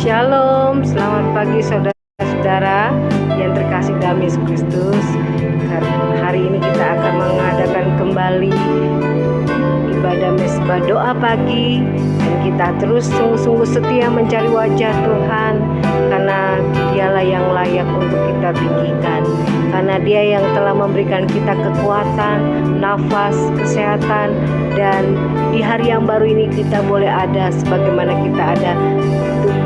Shalom, selamat pagi saudara-saudara yang terkasih dalam Yesus Kristus. Hari ini kita akan mengadakan kembali ibadah mesbah doa pagi, dan kita terus sungguh-sungguh setia mencari wajah Tuhan, karena Dialah yang layak untuk kita tinggikan, karena Dia yang telah memberikan kita kekuatan, nafas, kesehatan, dan di hari yang baru ini kita boleh ada sebagaimana kita ada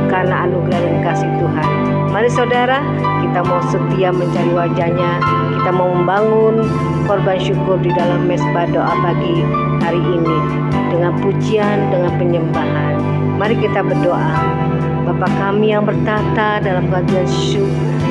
karena anugerah dan kasih Tuhan. Mari saudara, kita mau setia mencari wajahnya. Kita mau membangun korban syukur di dalam mesbah doa pagi hari ini dengan pujian, dengan penyembahan. Mari kita berdoa. Bapa kami yang bertata dalam kerajaan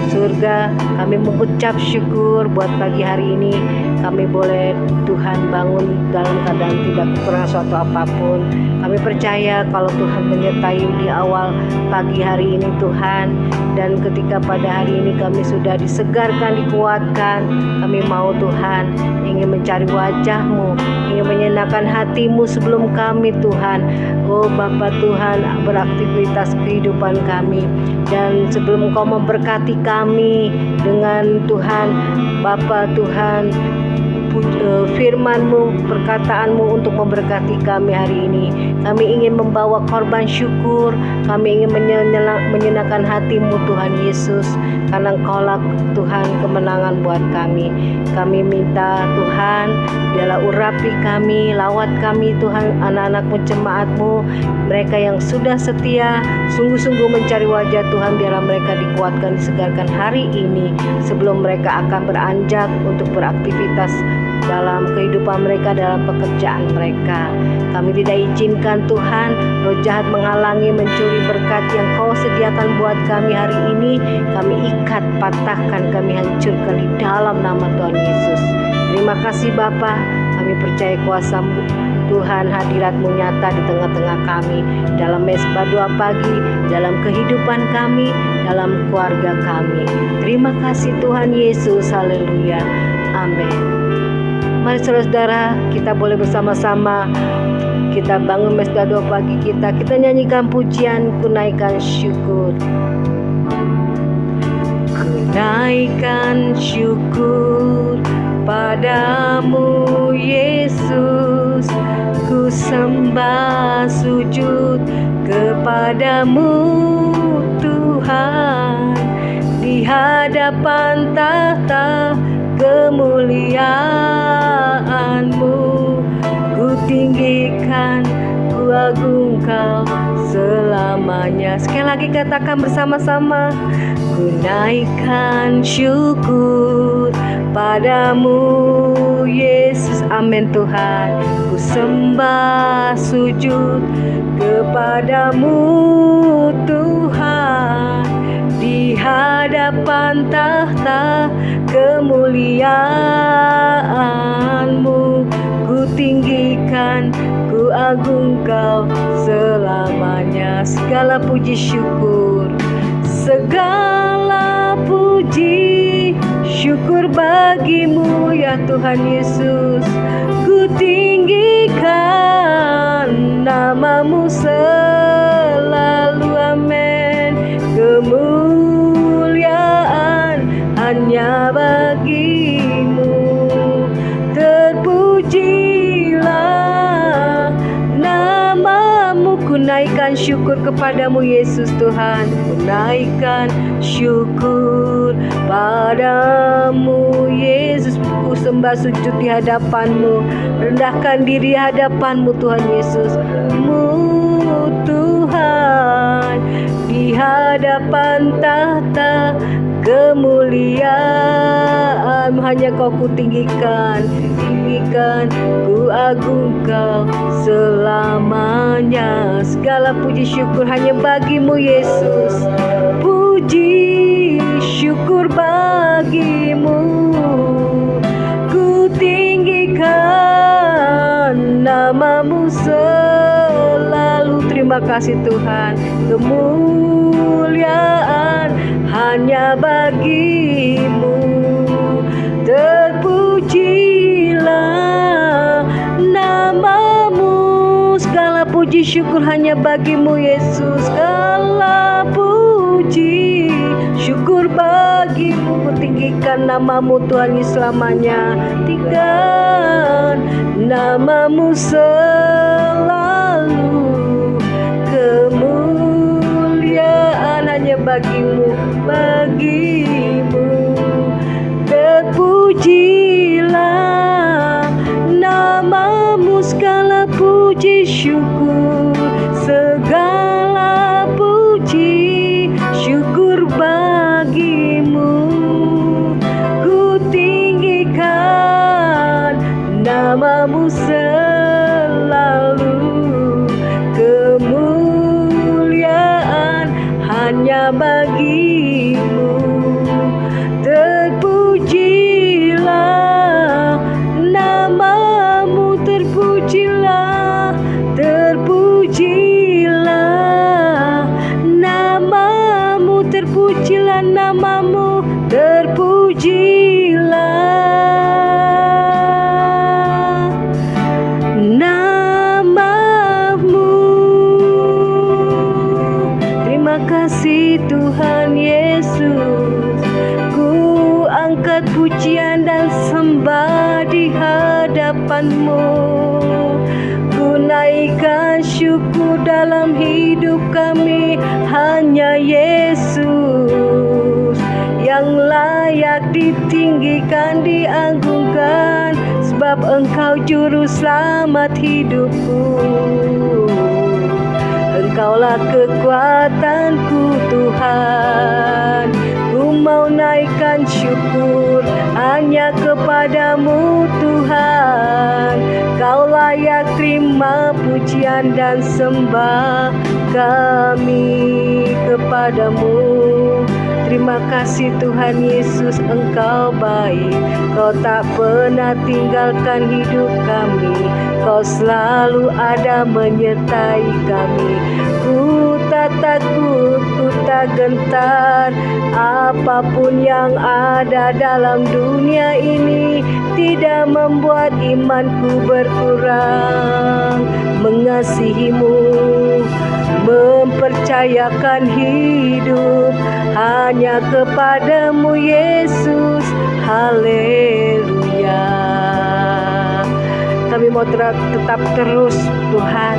surga, kami mengucap syukur buat pagi hari ini. Kami boleh Tuhan bangun dalam keadaan tidak kekurangan suatu apapun. Kami percaya kalau Tuhan menyertai di awal pagi hari ini Tuhan, dan ketika pada hari ini kami sudah disegarkan, dikuatkan, kami mau Tuhan ingin mencari wajah-Mu, ingin menyenangkan hati-Mu sebelum kami Tuhan, oh Bapa Tuhan, beraktivitas kehidupan kami. Dan sebelum Engkau memberkati kami dengan Tuhan Bapa Tuhan, firman-Mu, perkataan-Mu untuk memberkati kami hari ini. Kami ingin membawa korban syukur, kami ingin menyenangkan hati-Mu Tuhan Yesus, karena Engkaulah Tuhan kemenangan buat kami. Kami minta Tuhan, biarlah urapi kami, lawat kami Tuhan, anak-anak-Mu, jemaat-Mu, mereka yang sudah setia sungguh-sungguh mencari wajah Tuhan, biarlah mereka dikuatkan, disegarkan hari ini sebelum mereka akan beranjak untuk beraktivitas dalam kehidupan mereka, dalam pekerjaan mereka. Kami tidak izinkan Tuhan roh jahat menghalangi, mencuri berkat yang Kau sediakan buat kami hari ini. Kami ikat, patahkan, kami hancurkan di dalam nama Tuhan Yesus. Terima kasih Bapa, kami percaya kuasa-Mu Tuhan, hadirat-Mu nyata di tengah-tengah kami, dalam mesbah doa pagi, dalam kehidupan kami, dalam keluarga kami. Terima kasih Tuhan Yesus, haleluya, amin. Mari saudara-saudara, kita boleh bersama-sama kita bangun mesbah doa pagi kita. Kita nyanyikan pujian, kunaikan syukur. Kunaikan syukur padamu Yesus, ku sembah sujud kepadamu Tuhan, di hadapan tahta kemuliaan-Mu, ku tinggikan, ku agung Kau selamanya. Sekali lagi katakan bersama-sama, ku naikkan syukur padamu Yesus, amin Tuhan, ku sembah sujud kepadamu Tuhan, di hadapan tahta kemuliaan-Mu, ku tinggikan, ku agung Kau selamanya. Segala puji syukur, segala puji syukur bagimu ya Tuhan Yesus. Ku tinggikan nama-Mu selalu, amin. Kemuliaan hanya bagi-Mu, terpujilah nama-Mu. Ku naikkan syukur kepadamu Yesus Tuhan, ku naikkan syukur padamu Yesus, ku sembah sujud di hadapan-Mu, rendahkan diri di hadapan-Mu Tuhan Yesus. Mu Tuhan, di hadapan tahta kemuliaan hanya Kau ku tinggikan, ku agung Kau selamanya. Segala puji syukur hanya bagi-Mu Yesus, puji syukur bagi-Mu, ku tinggikan nama-Mu selalu. Terima kasih Tuhan, kemuliaan hanya bagi-Mu, terpujilah nama-Mu. Segala puji syukur hanya bagi-Mu Yesus, segala puji puji, syukur bagimu. Ku tinggikan namamu Tuhan Yesus selamanya. Tinggikan namamu selalu, kemuliaan hanya bagimu, terpujilah namamu, segala puji syukur, segala puji syukur bagimu. Ku tinggikan namamu selalu, kemuliaan hanya bagimu. Terpujilah namamu, terpujilah, terpujilah namamu, terpujilah namamu, terpujilah namamu. Terima kasih Tuhan Yesus, ku angkat pujian dan sembah di hadapan-Mu. Ku naikkan syukur dalam hidup kami, hanya Yesus yang layak ditinggikan, diagungkan, sebab Engkau juru selamat hidupku. Engkaulah kekuatanku Tuhan, ku mau naikkan syukur hanya kepadamu Tuhan. Kau layak terima pujian dan sembah kami kepadamu. Terima kasih Tuhan Yesus, Engkau baik, Kau tak pernah tinggalkan hidup kami, Kau selalu ada menyertai kami. Ku tak takut, ku tak gentar, apapun yang ada dalam dunia ini tidak membuat imanku berkurang. Mengasihimu, mempercayakan hidup hanya kepadamu Yesus. Haleluya. Kami mau tetap terus Tuhan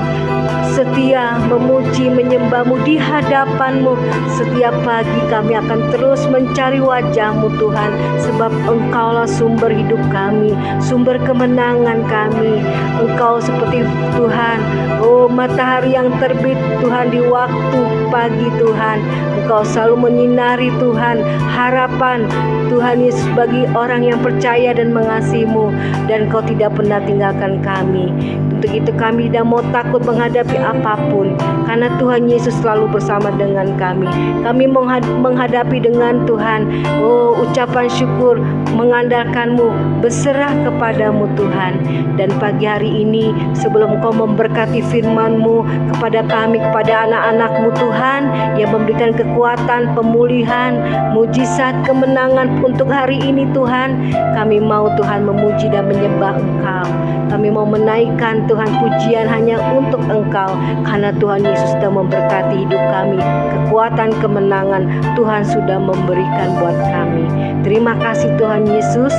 setia memuji menyembah-Mu di hadapan-Mu. Setiap pagi kami akan terus mencari wajah-Mu Tuhan, sebab Engkaulah sumber hidup kami, sumber kemenangan kami. Engkau seperti Tuhan, oh matahari yang terbit Tuhan di waktu pagi Tuhan. Engkau selalu menyinari Tuhan harapan Tuhan Yesus bagi orang yang percaya dan mengasihi-Mu, dan Kau tidak pernah tinggalkan kami. Untuk itu kami tidak mau takut menghadapi apapun, karena Tuhan Yesus selalu bersama dengan kami. Kami menghadapi dengan Tuhan, oh ucapan syukur, mengandalkan-Mu, berserah kepadamu Tuhan. Dan pagi hari ini sebelum Kau memberkati firman-Mu kepada kami, kepada anak-anak-Mu Tuhan, yang memberikan kekuatan, pemulihan, mujizat, kemenangan untuk hari ini Tuhan, kami mau Tuhan memuji dan menyembah Engkau. Kami mau menaikkan Tuhan pujian hanya untuk Engkau, karena Tuhan Yesus sudah memberkati hidup kami. Kekuatan, kemenangan Tuhan sudah memberikan buat kami. Terima kasih Tuhan Yesus.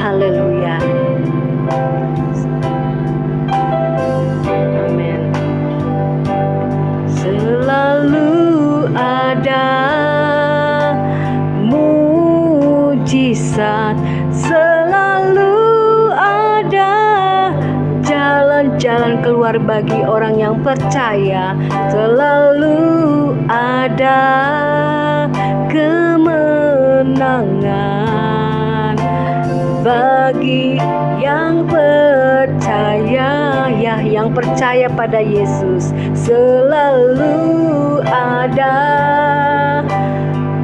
Haleluya. Amin. Selalu ada mujizat, selalu ada jalan keluar bagi orang yang percaya, selalu ada kemenangan bagi yang percaya, ya yang percaya pada Yesus. Selalu ada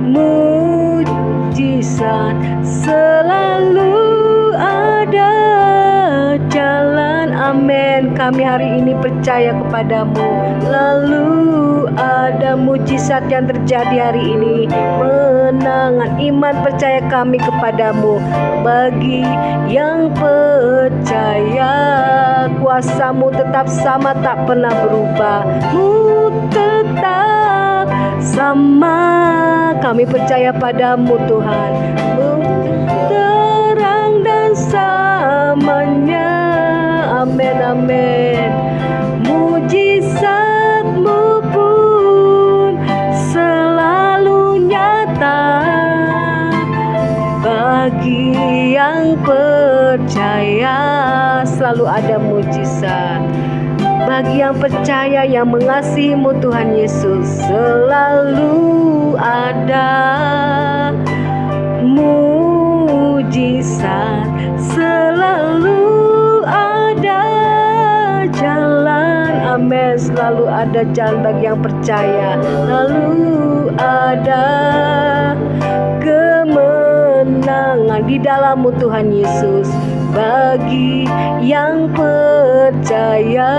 mujizat, selalu ada jalan. Amin. Kami hari ini percaya kepadamu. Lalu ada mujizat yang terjadi hari ini. Menangan iman percaya kami kepadamu. Bagi yang percaya, kuasa-Mu tetap sama, tak pernah berubah. Mu tetap sama. kami percaya padamu Tuhan. Terang dan samanya, amin amin. Mujizatmu pun selalu nyata bagi yang percaya. Selalu ada mujizat bagi yang percaya, yang mengasihimu Tuhan Yesus. Selalu ada mujizat, selalu ada jalan. Amin. Selalu ada jalan bagi yang percaya. Selalu ada kemenangan di dalam-Mu Tuhan Yesus. Bagi yang percaya,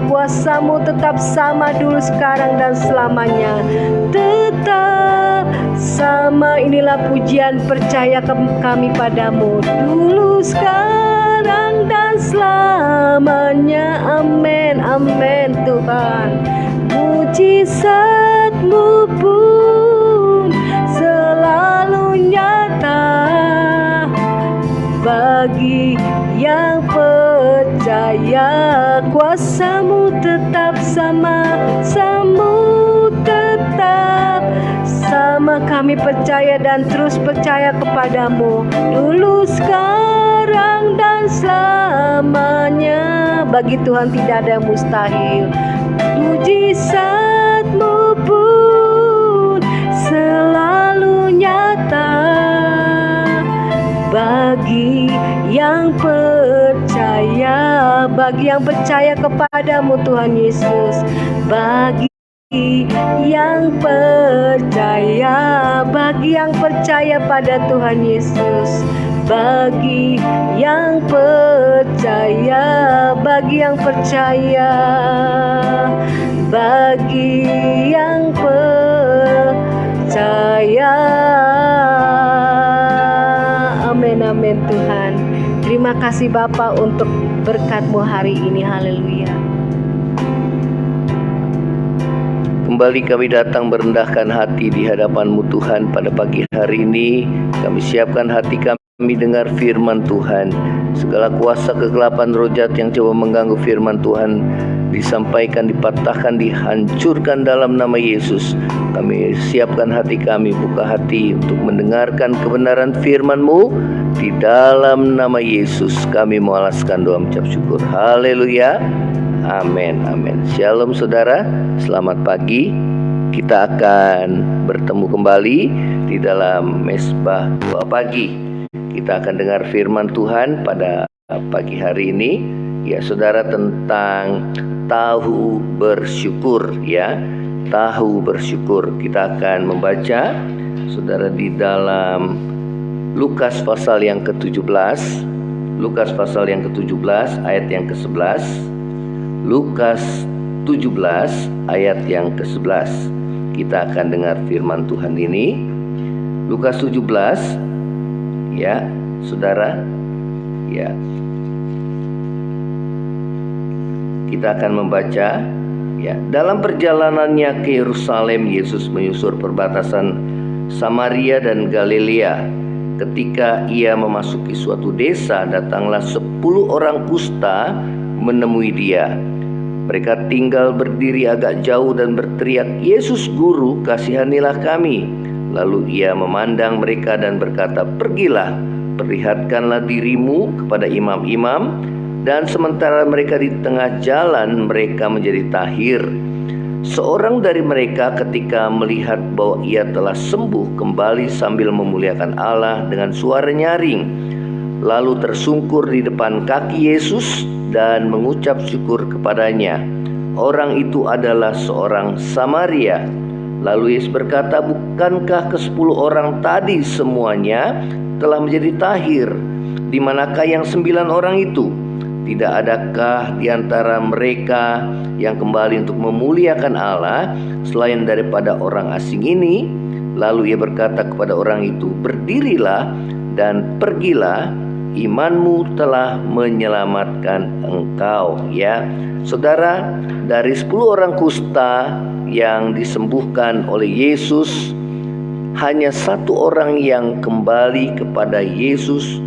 kuasa-Mu tetap sama dulu, sekarang dan selamanya. Tetap sama. Inilah pujian percaya kami padamu, dulu, sekarang dan selamanya. Amin, amin Tuhan. Mujizat-Mu pun selalu nyata bagi yang percaya. Kuasa-Mu tetap sama, sama-Mu tetap sama. Kami percaya dan terus percaya kepadamu, dulu, sekarang dan selamanya. Bagi Tuhan tidak ada yang mustahil. Mujizat-Mu pun selalu nyata bagi yang percaya, bagi yang percaya kepadamu Tuhan Yesus. Bagi yang percaya, bagi yang percaya pada Tuhan Yesus. Bagi yang percaya, bagi yang percaya, bagi yang percaya. Amin, amin Tuhan. Terima kasih Bapa untuk berkat-Mu hari ini. Haleluya. Kembali kami datang merendahkan hati di hadapan-Mu Tuhan pada pagi hari ini. Kami siapkan hati kami dengar firman Tuhan. Segala kuasa kegelapan roh jahat yang coba mengganggu firman Tuhan disampaikan, dipatahkan, dihancurkan dalam nama Yesus. Kami siapkan hati kami, buka hati untuk mendengarkan kebenaran firman-Mu. Di dalam nama Yesus kami mengalaskan doa mengucap syukur. Haleluya. Amin, amin. Shalom saudara, selamat pagi. Kita akan bertemu kembali di dalam Mesbah Doa Pagi. Kita akan dengar firman Tuhan pada pagi hari ini, ya saudara, tentang tahu bersyukur, ya. Tahu bersyukur. Kita akan membaca, saudara, di dalam Lukas pasal yang ke-17. Lukas pasal yang ke-17 ayat yang ke-11. Lukas 17 ayat yang ke-11. Kita akan dengar firman Tuhan ini. Lukas 17, ya, saudara, ya. Kita akan membaca, ya. Dalam perjalanannya ke Yerusalem, Yesus menyusur perbatasan Samaria dan Galilea. Ketika ia memasuki suatu desa, datanglah 10 orang kusta menemui dia. Mereka tinggal berdiri agak jauh dan berteriak, "Yesus Guru, kasihanilah kami." Lalu ia memandang mereka dan berkata, "Pergilah, perlihatkanlah dirimu kepada imam-imam." Dan sementara mereka di tengah jalan, mereka menjadi tahir. Seorang dari mereka ketika melihat bahwa ia telah sembuh, kembali sambil memuliakan Allah dengan suara nyaring, lalu tersungkur di depan kaki Yesus dan mengucap syukur kepadanya. Orang itu adalah seorang Samaria. Lalu Yesus berkata, "Bukankah ke-10 orang tadi semuanya telah menjadi tahir? Di manakah yang 9 orang itu? Tidak adakah di antara mereka yang kembali untuk memuliakan Allah selain daripada orang asing ini?" Lalu ia berkata kepada orang itu, "Berdirilah dan pergilah, imanmu telah menyelamatkan engkau." Ya, saudara, dari 10 orang kusta yang disembuhkan oleh Yesus, hanya satu orang yang kembali kepada Yesus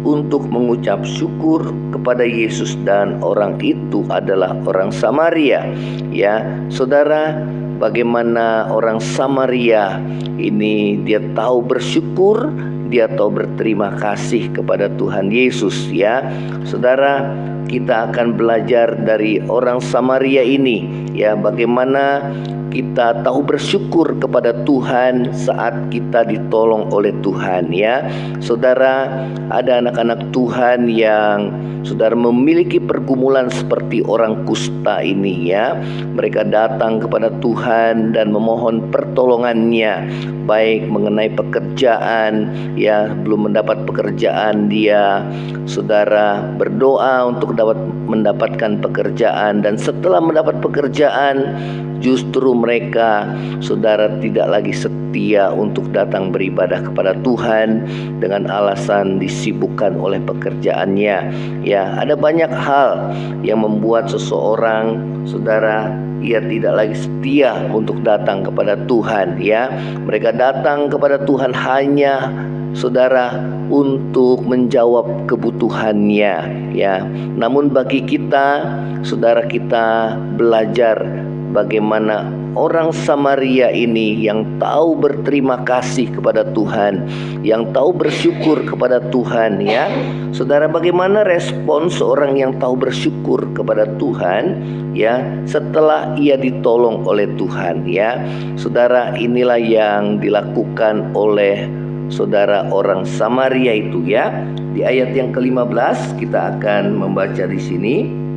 untuk mengucap syukur kepada Yesus, dan orang itu adalah orang Samaria. Ya, saudara, bagaimana orang Samaria ini dia tahu bersyukur, dia tahu berterima kasih kepada Tuhan Yesus. Ya, saudara, kita akan belajar dari orang Samaria ini, ya, bagaimana kita tahu bersyukur kepada Tuhan saat kita ditolong oleh Tuhan. Ya, saudara, ada anak-anak Tuhan yang saudara memiliki pergumulan seperti orang kusta ini. Ya, mereka datang kepada Tuhan dan memohon pertolongannya, baik mengenai pekerjaan, ya, belum mendapat pekerjaan, dia saudara berdoa untuk dapat mendapatkan pekerjaan, dan setelah mendapat pekerjaan justru mereka saudara tidak lagi setia untuk datang beribadah kepada Tuhan dengan alasan disibukkan oleh pekerjaannya. Ya, ada banyak hal yang membuat seseorang saudara ia tidak lagi setia untuk datang kepada Tuhan. Ya, mereka datang kepada Tuhan hanya saudara untuk menjawab kebutuhannya. Ya, namun bagi kita saudara, kita belajar bagaimana orang Samaria ini yang tahu berterima kasih kepada Tuhan, yang tahu bersyukur kepada Tuhan. Ya, saudara, bagaimana respon seorang yang tahu bersyukur kepada Tuhan, ya, setelah ia ditolong oleh Tuhan. Ya, saudara, inilah yang dilakukan oleh saudara orang Samaria itu. Ya, di ayat yang ke-15 kita akan membaca di sini.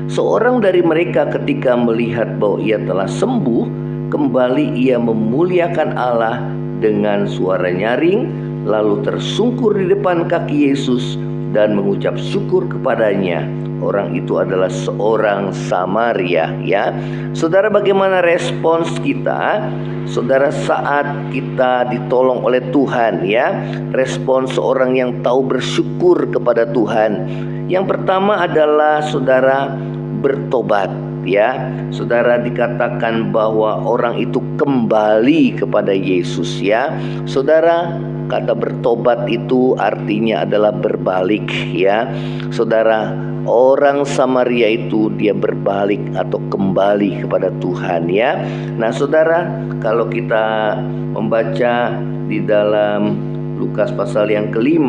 Seorang dari mereka ketika melihat bahwa ia telah sembuh, kembali ia memuliakan Allah dengan suara nyaring, lalu tersungkur di depan kaki Yesus dan mengucap syukur kepadanya. Orang itu adalah seorang Samaria. Ya, saudara, bagaimana respons kita saudara saat kita ditolong oleh Tuhan? Ya, respons seorang yang tahu bersyukur kepada Tuhan, yang pertama adalah saudara bertobat. Ya, saudara, dikatakan bahwa orang itu kembali kepada Yesus. Ya, saudara, kata bertobat itu artinya adalah berbalik. Ya, saudara, orang Samaria itu dia berbalik atau kembali kepada Tuhan. Ya, nah saudara, kalau kita membaca di dalam Lukas pasal yang ke-5,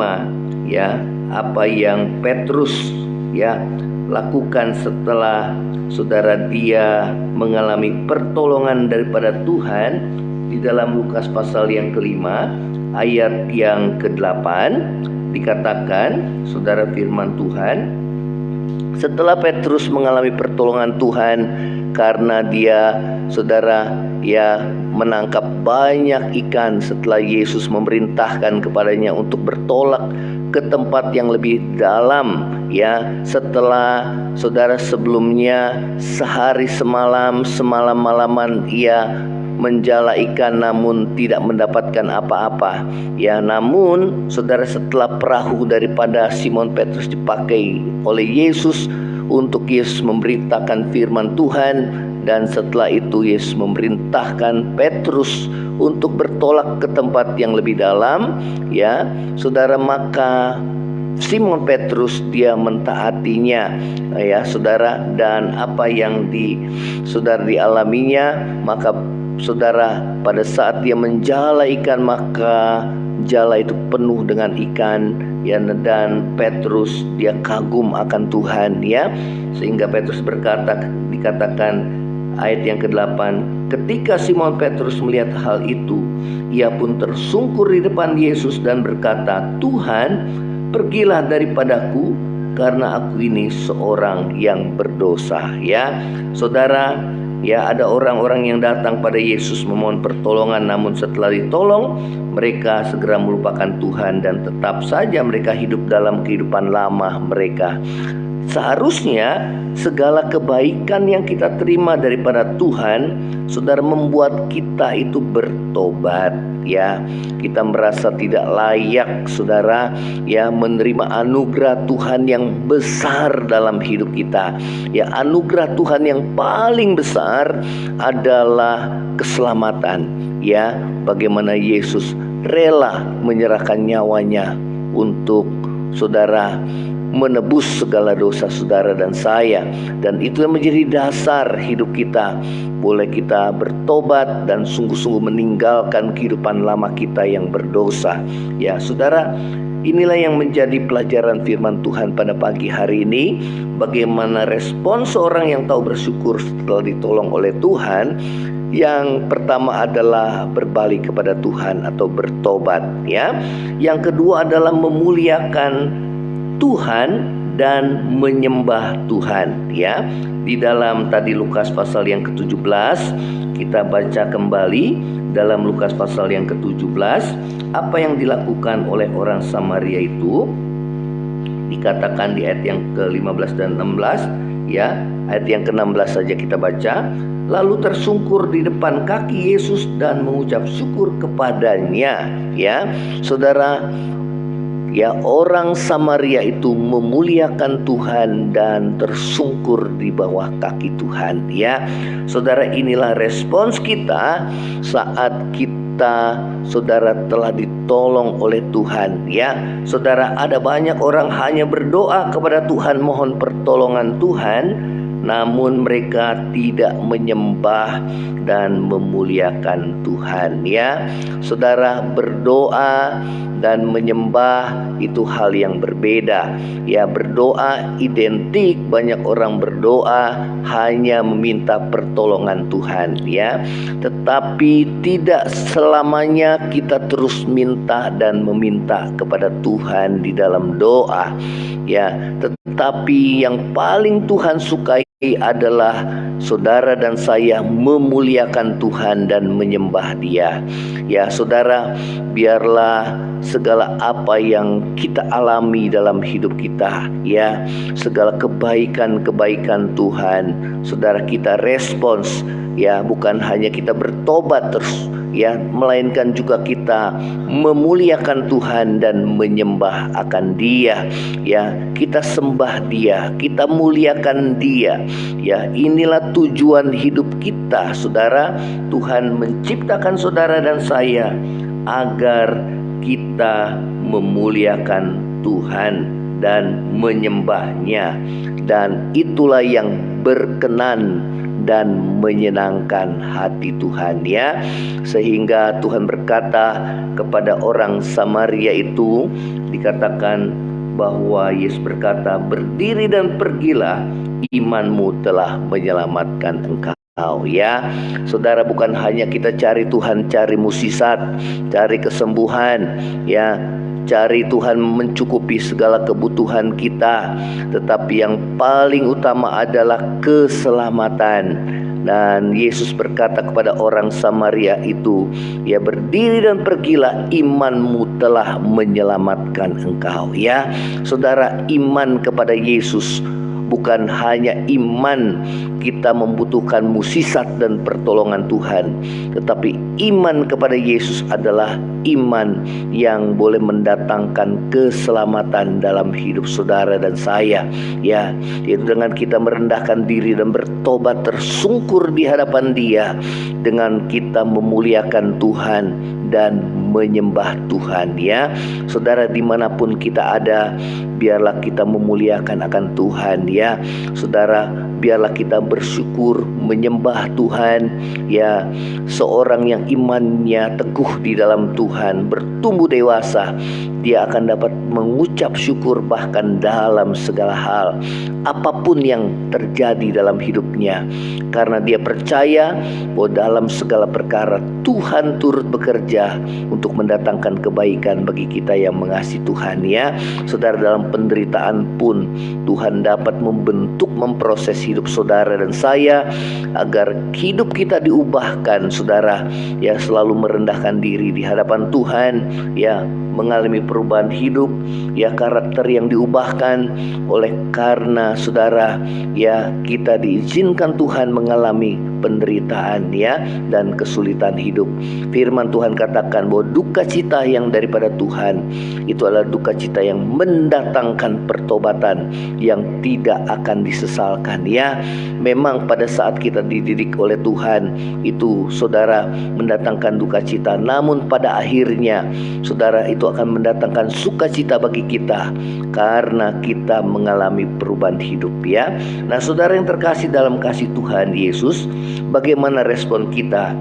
ya, apa yang Petrus ya lakukan setelah saudara dia mengalami pertolongan daripada Tuhan, di dalam Lukas pasal yang ke-5 ayat yang ke-8 dikatakan, saudara, firman Tuhan, setelah Petrus mengalami pertolongan Tuhan karena dia saudara ya menangkap banyak ikan, setelah Yesus memerintahkan kepadanya untuk bertolak ke tempat yang lebih dalam. Ya, setelah saudara sebelumnya sehari semalam-malaman ia menjala ikan namun tidak mendapatkan apa-apa. Ya, namun saudara, setelah perahu daripada Simon Petrus dipakai oleh Yesus untuk Yesus memberitakan firman Tuhan, dan setelah itu Yesus memerintahkan Petrus untuk bertolak ke tempat yang lebih dalam. Ya, saudara, maka Simon Petrus dia mentaatinya. Ya, saudara, dan apa yang saudara dialaminya, maka saudara, pada saat dia menjala ikan, maka jala itu penuh dengan ikan. Ya, dan Petrus dia kagum akan Tuhan. Ya, sehingga Petrus berkata, dikatakan ayat yang ke-8, ketika Simon Petrus melihat hal itu, ia pun tersungkur di depan Yesus dan berkata, Tuhan, pergilah daripadaku, karena aku ini seorang yang berdosa. Ya, saudara, ya, ada orang-orang yang datang pada Yesus memohon pertolongan, namun setelah ditolong mereka segera melupakan Tuhan dan tetap saja mereka hidup dalam kehidupan lama mereka. Seharusnya segala kebaikan yang kita terima daripada Tuhan, saudara, membuat kita itu bertobat. ya. Kita merasa tidak layak, saudara, ya, menerima anugerah Tuhan yang besar dalam hidup kita. Ya, anugerah Tuhan yang paling besar adalah keselamatan, ya. Bagaimana Yesus rela menyerahkan nyawanya untuk saudara menebus segala dosa saudara dan saya. Dan itu yang menjadi dasar hidup kita. Boleh kita bertobat dan sungguh-sungguh meninggalkan kehidupan lama kita yang berdosa. Ya, saudara, inilah yang menjadi pelajaran firman Tuhan pada pagi hari ini. Bagaimana respon seorang yang tahu bersyukur setelah ditolong oleh Tuhan. Yang pertama adalah berbalik kepada Tuhan atau bertobat, ya. Yang kedua adalah memuliakan Tuhan dan menyembah Tuhan, ya. Di dalam tadi Lukas pasal yang ke-17, kita baca kembali dalam Lukas pasal yang ke-17, apa yang dilakukan oleh orang Samaria itu dikatakan di ayat yang ke-15 dan 16, ya. Ayat yang ke-16 saja kita baca. Lalu tersungkur di depan kaki Yesus dan mengucap syukur kepadanya, ya. Saudara, ya, orang Samaria itu memuliakan Tuhan dan tersungkur di bawah kaki Tuhan, ya. Saudara, inilah respons kita saat kita, saudara, telah ditolong oleh Tuhan, ya. Saudara, ada banyak orang hanya berdoa kepada Tuhan, mohon pertolongan Tuhan, namun mereka tidak menyembah dan memuliakan Tuhan, ya. Saudara, berdoa dan menyembah itu hal yang berbeda, ya. Berdoa identik, banyak orang berdoa hanya meminta pertolongan Tuhan, ya. Tetapi tidak selamanya kita terus minta dan meminta kepada Tuhan di dalam doa, ya. Tetapi yang paling Tuhan sukai adalah saudara dan saya memuliakan Tuhan dan menyembah Dia. Ya, saudara, biarlah segala apa yang kita alami dalam hidup kita, ya, segala kebaikan-kebaikan Tuhan, saudara, kita respons, ya, bukan hanya kita bertobat terus, ya, melainkan juga kita memuliakan Tuhan dan menyembah akan Dia, ya. Kita sembah Dia, kita muliakan Dia, ya. Inilah tujuan hidup kita, saudara. Tuhan menciptakan saudara dan saya agar kita memuliakan Tuhan dan menyembahnya, dan itulah yang berkenan dan menyenangkan hati Tuhan, ya. Sehingga Tuhan berkata kepada orang Samaria itu, dikatakan bahwa Yesus berkata, berdiri dan pergilah, imanmu telah menyelamatkan engkau, ya. Saudara, bukan hanya kita cari Tuhan, cari mukjizat, cari kesembuhan, ya, cari Tuhan mencukupi segala kebutuhan kita, tetapi yang paling utama adalah keselamatan. Dan Yesus berkata kepada orang Samaria itu, ya, berdiri dan pergilah, imanmu telah menyelamatkan engkau, ya. Saudara, iman kepada Yesus bukan hanya iman kita membutuhkan mukjizat dan pertolongan Tuhan, tetapi iman kepada Yesus adalah iman yang boleh mendatangkan keselamatan dalam hidup saudara dan saya, ya. Yaitu dengan kita merendahkan diri dan bertobat tersungkur di hadapan Dia, dengan kita memuliakan Tuhan dan menyembah Tuhan, ya. Saudara, dimanapun kita ada, biarlah kita memuliakan akan Tuhan, ya. Saudara, biarlah kita bersyukur menyembah Tuhan, ya. Seorang yang imannya teguh di dalam Tuhan, bertumbuh dewasa, dia akan dapat mengucap syukur bahkan dalam segala hal, apapun yang terjadi dalam hidupnya, karena dia percaya bahwa dalam segala perkara Tuhan turut bekerja untuk mendatangkan kebaikan bagi kita yang mengasihi Tuhan, ya. Saudara, dalam penderitaan pun Tuhan dapat membentuk, memproses hidup saudara dan saya agar hidup kita diubahkan, saudara, ya, selalu merendahkan diri di hadapan Tuhan, ya, mengalami perubahan hidup, ya, karakter yang diubahkan oleh karena saudara, ya, kita diizinkan Tuhan mengalami penderitaan, ya, dan kesulitan hidup. Firman Tuhan katakan bahwa duka cita yang daripada Tuhan itu adalah duka cita yang mendatangkan pertobatan yang tidak akan disesalkan, ya. Memang pada saat kita dididik oleh Tuhan itu saudara mendatangkan duka cita, namun pada akhirnya saudara itu akan mendatangkan sukacita bagi kita karena kita mengalami perubahan hidup, ya. Nah, saudara yang terkasih dalam kasih Tuhan Yesus, bagaimana respon kita,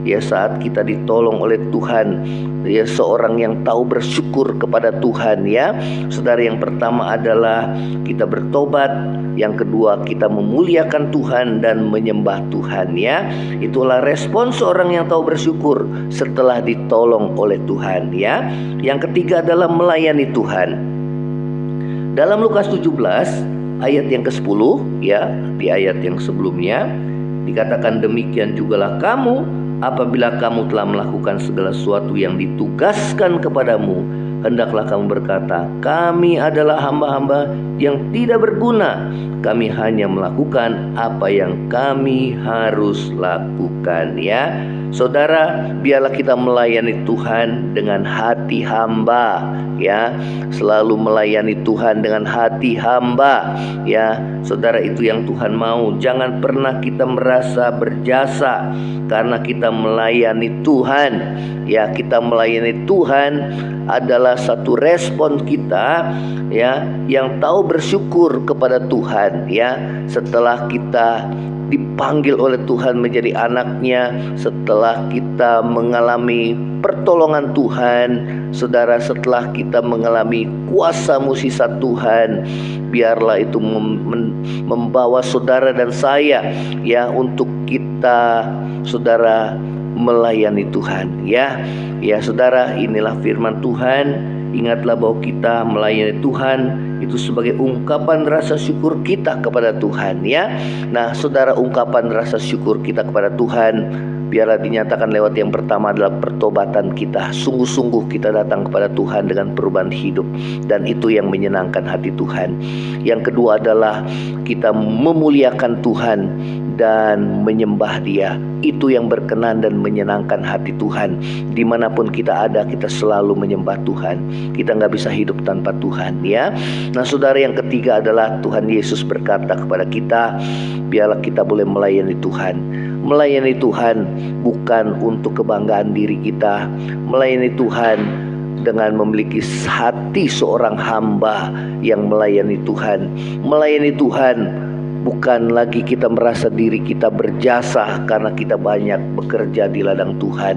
ya, saat kita ditolong oleh Tuhan, ya, seorang yang tahu bersyukur kepada Tuhan, ya. Saudara, yang pertama adalah kita bertobat, yang kedua kita memuliakan Tuhan dan menyembah Tuhan, ya. Itulah respon seorang yang tahu bersyukur setelah ditolong oleh Tuhan, ya. Yang ketiga adalah melayani Tuhan. Dalam Lukas 17 ayat yang ke-10, ya, di ayat yang sebelumnya dikatakan, demikian jugalah kamu apabila kamu telah melakukan segala sesuatu yang ditugaskan kepadamu, hendaklah kamu berkata, kami adalah hamba-hamba yang tidak berguna, kami hanya melakukan apa yang kami harus lakukan, ya. Saudara, biarlah kita melayani Tuhan dengan hati hamba, ya. Selalu melayani Tuhan dengan hati hamba, ya. Saudara, itu yang Tuhan mau. Jangan pernah kita merasa berjasa karena kita melayani Tuhan, ya. Kita melayani Tuhan adalah satu respon kita, ya, yang tahu bersyukur kepada Tuhan, ya. Setelah kita dipanggil oleh Tuhan menjadi anaknya, setelah kita mengalami pertolongan Tuhan, saudara, setelah kita mengalami kuasa mukjizat Tuhan, biarlah itu membawa saudara dan saya, ya, untuk kita, saudara, melayani Tuhan, ya. Ya, saudara, inilah firman Tuhan. Ingatlah bahwa kita melayani Tuhan itu sebagai ungkapan rasa syukur kita kepada Tuhan, ya. Nah, saudara, ungkapan rasa syukur kita kepada Tuhan biarlah dinyatakan lewat yang pertama adalah pertobatan kita. Sungguh-sungguh kita datang kepada Tuhan dengan perubahan hidup, dan itu yang menyenangkan hati Tuhan. Yang kedua adalah kita memuliakan Tuhan dan menyembah Dia. Itu yang berkenan dan menyenangkan hati Tuhan. Dimanapun kita ada, kita selalu menyembah Tuhan. Kita nggak bisa hidup tanpa Tuhan, ya. Nah, saudara, yang ketiga adalah Tuhan Yesus berkata kepada kita, biarlah kita boleh melayani Tuhan. Melayani Tuhan bukan untuk kebanggaan diri kita. Melayani Tuhan dengan memiliki hati seorang hamba yang melayani Tuhan. Melayani Tuhan bukan lagi kita merasa diri kita berjasa karena kita banyak bekerja di ladang Tuhan.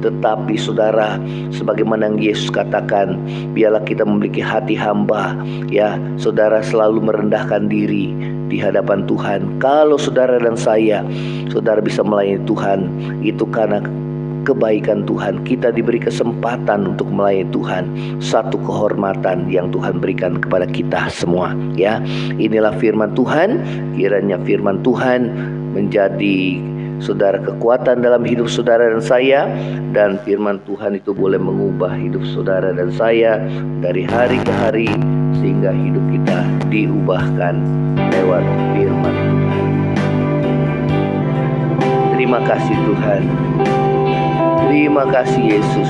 Tetapi saudara, sebagaimana yang Yesus katakan, biarlah kita memiliki hati hamba, ya. Saudara selalu merendahkan diri di hadapan Tuhan. Kalau saudara dan saya, saudara bisa melayani Tuhan, itu karena kebaikan Tuhan. Kita diberi kesempatan untuk melayani Tuhan. Satu kehormatan yang Tuhan berikan kepada kita semua, ya. Inilah firman Tuhan. Kiranya firman Tuhan menjadi, saudara, kekuatan dalam hidup saudara dan saya, dan firman Tuhan itu boleh mengubah hidup saudara dan saya dari hari ke hari, sehingga hidup kita diubahkan lewat firman Tuhan. Terima kasih Tuhan. Terima kasih Yesus.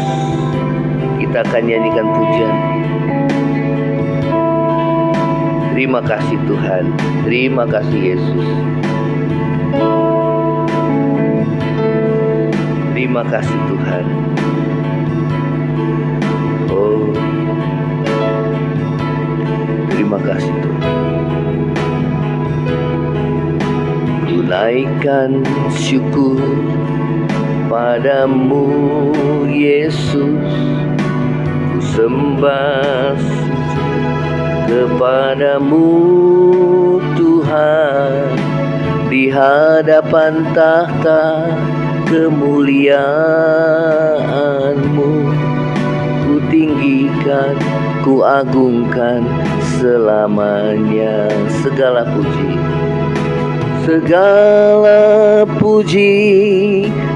Kita akan nyanyikan pujian. Terima kasih Tuhan. Terima kasih Yesus. Terima kasih Tuhan. Oh, terima kasih Tuhan. Tunaikan syukur padamu Yesus, ku sembah kepadamu Tuhan, di hadapan tahta kemuliaan-Mu, ku tinggikan, ku agungkan selamanya. Segala puji, segala puji,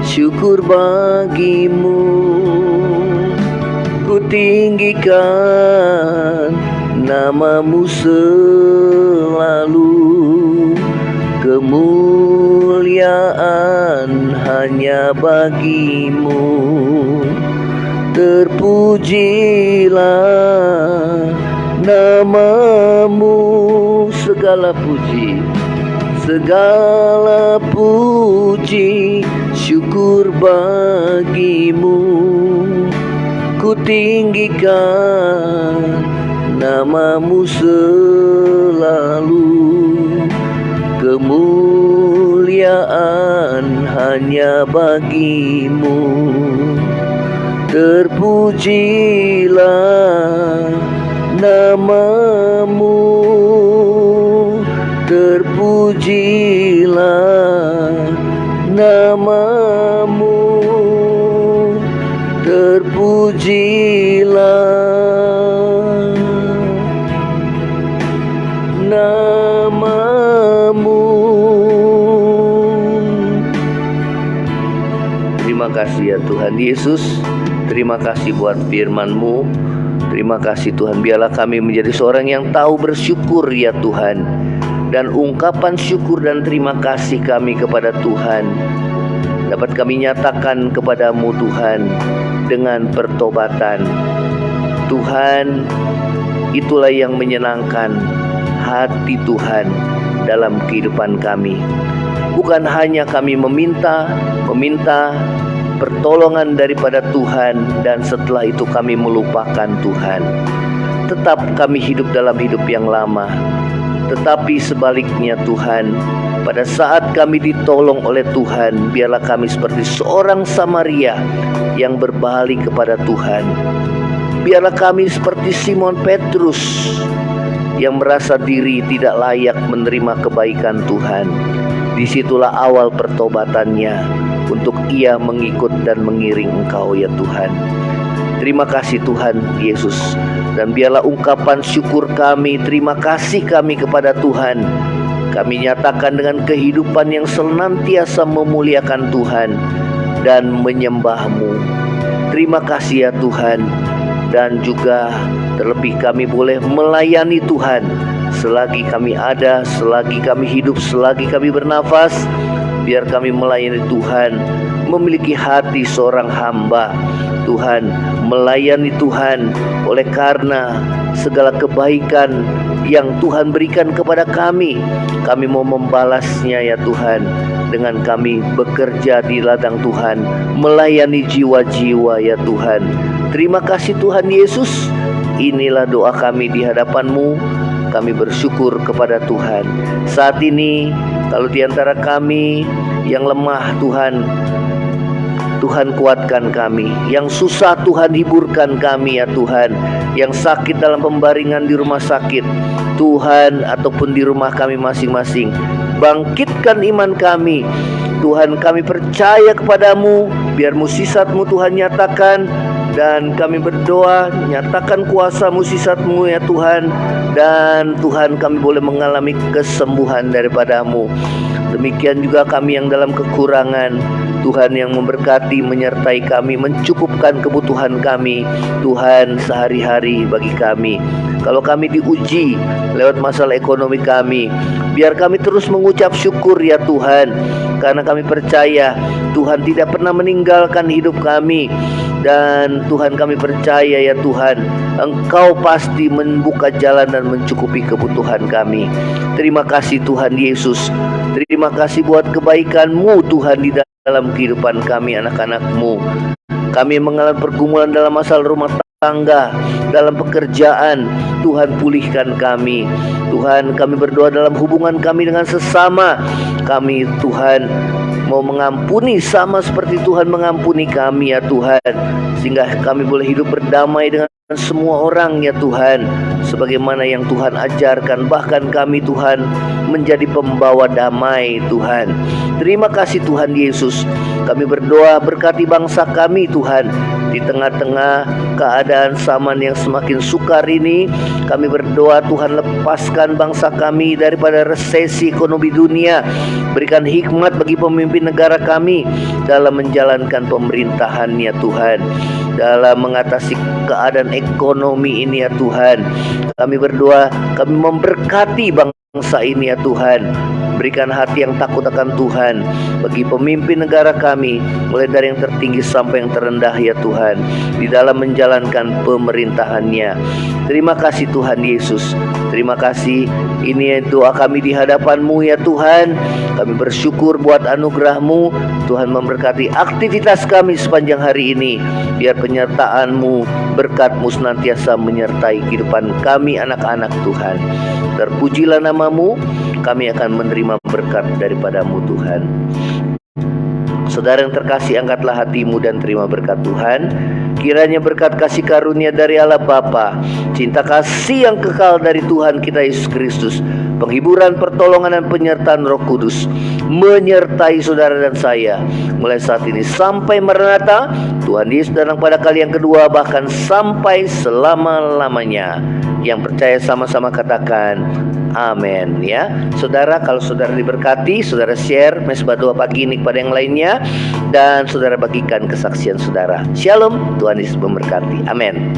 syukur bagimu. Ku tinggikan nama-Mu selalu, kemuliaan hanya bagi-Mu. Terpujilah nama-Mu, segala puji, segala puji, syukur bagi-Mu. Ku tinggikan nama-Mu selalu, kemuliaan hanya bagi-Mu. Terpujilah nama-Mu, terpujilah nama-Mu, terpujilah nama-Mu. Terima kasih ya Tuhan Yesus. Terima kasih buat firman-Mu. Terima kasih Tuhan, biarlah kami menjadi seorang yang tahu bersyukur ya Tuhan. Dan ungkapan syukur dan terima kasih kami kepada Tuhan dapat kami nyatakan kepadamu Tuhan dengan pertobatan. Tuhan, itulah yang menyenangkan hati Tuhan dalam kehidupan kami. Bukan hanya kami meminta pertolongan daripada Tuhan dan setelah itu kami melupakan Tuhan. Tetap kami hidup dalam hidup yang lama. Tetapi sebaliknya Tuhan, pada saat kami ditolong oleh Tuhan, biarlah kami seperti seorang Samaria yang berbalik kepada Tuhan. Biarlah kami seperti Simon Petrus yang merasa diri tidak layak menerima kebaikan Tuhan. Disitulah awal pertobatannya untuk ia mengikut dan mengiring Engkau ya Tuhan. Terima kasih Tuhan Yesus. Dan biarlah ungkapan syukur kami, terima kasih kami kepada Tuhan, kami nyatakan dengan kehidupan yang senantiasa memuliakan Tuhan dan menyembah-Mu. Terima kasih ya Tuhan. Dan juga terlebih kami boleh melayani Tuhan selagi kami ada, selagi kami hidup, selagi kami bernafas. Biar kami melayani Tuhan, memiliki hati seorang hamba Tuhan, melayani Tuhan oleh karena segala kebaikan yang Tuhan berikan kepada kami. Kami mau membalasnya ya Tuhan, dengan kami bekerja di ladang Tuhan, melayani jiwa-jiwa ya Tuhan. Terima kasih Tuhan Yesus. Inilah doa kami di hadapan-Mu. Kami bersyukur kepada Tuhan. Saat ini kalau di antara kami yang lemah Tuhan, Tuhan kuatkan kami. Yang susah Tuhan hiburkan kami ya Tuhan. Yang sakit dalam pembaringan di rumah sakit Tuhan, ataupun di rumah kami masing-masing, bangkitkan iman kami Tuhan. Kami percaya kepadamu. Biar mukjizat-Mu Tuhan nyatakan. Dan kami berdoa, nyatakan kuasa mukjizat-Mu ya Tuhan. Dan Tuhan, kami boleh mengalami kesembuhan daripada-Mu. Demikian juga kami yang dalam kekurangan, Tuhan yang memberkati, menyertai kami, mencukupkan kebutuhan kami Tuhan sehari-hari bagi kami. Kalau kami diuji lewat masalah ekonomi kami, biar kami terus mengucap syukur ya Tuhan. Karena kami percaya Tuhan tidak pernah meninggalkan hidup kami. Dan Tuhan, kami percaya ya Tuhan, Engkau pasti membuka jalan dan mencukupi kebutuhan kami. Terima kasih Tuhan Yesus. Terima kasih buat kebaikan-Mu Tuhan di dalam kehidupan kami anak-anak-Mu. Kami mengalami pergumulan dalam masalah rumah tangga, dalam pekerjaan. Tuhan, pulihkan kami. Tuhan, kami berdoa dalam hubungan kami dengan sesama kami. Tuhan, mau mengampuni sama seperti Tuhan mengampuni kami ya Tuhan. Sehingga kami boleh hidup berdamai dengan semua orang ya Tuhan, sebagaimana yang Tuhan ajarkan. Bahkan kami Tuhan menjadi pembawa damai Tuhan. Terima kasih Tuhan Yesus. Kami berdoa berkati bangsa kami Tuhan. Di tengah-tengah keadaan zaman yang semakin sukar ini, kami berdoa Tuhan, lepaskan bangsa kami daripada resesi ekonomi dunia. Berikan hikmat bagi pemimpin negara kami dalam menjalankan pemerintahannya Tuhan. dalam mengatasi keadaan ekonomi ini ya Tuhan. Kami berdoa, kami memberkati bangsa ini ya Tuhan. Berikan hati yang takut akan Tuhan bagi pemimpin negara kami, mulai dari yang tertinggi sampai yang terendah ya Tuhan, di dalam menjalankan pemerintahannya. Terima kasih Tuhan Yesus. Terima kasih. Ini doa kami di hadapan-Mu ya Tuhan. Kami bersyukur buat anugerah-Mu. Tuhan memberkati aktivitas kami sepanjang hari ini. Biar penyertaan-Mu, berkat-Mu senantiasa menyertai kehidupan kami anak-anak Tuhan. Terpujilah nama-Mu. Kami akan menerima berkat daripada-Mu Tuhan. Saudara yang terkasih, angkatlah hatimu dan terima berkat Tuhan. Kiranya berkat kasih karunia dari Allah Bapa, cinta kasih yang kekal dari Tuhan kita Yesus Kristus, penghiburan, pertolongan dan penyertaan Roh Kudus menyertai saudara dan saya mulai saat ini sampai Maranatha. Tuhan Yesus datang pada kali yang kedua, bahkan sampai selama-lamanya. Yang percaya sama-sama katakan amin ya. Saudara, kalau saudara diberkati, saudara share mesbah doa pagi ini kepada yang lainnya, dan saudara bagikan kesaksian saudara. Shalom, Tuhan Yesus memberkati. Amin.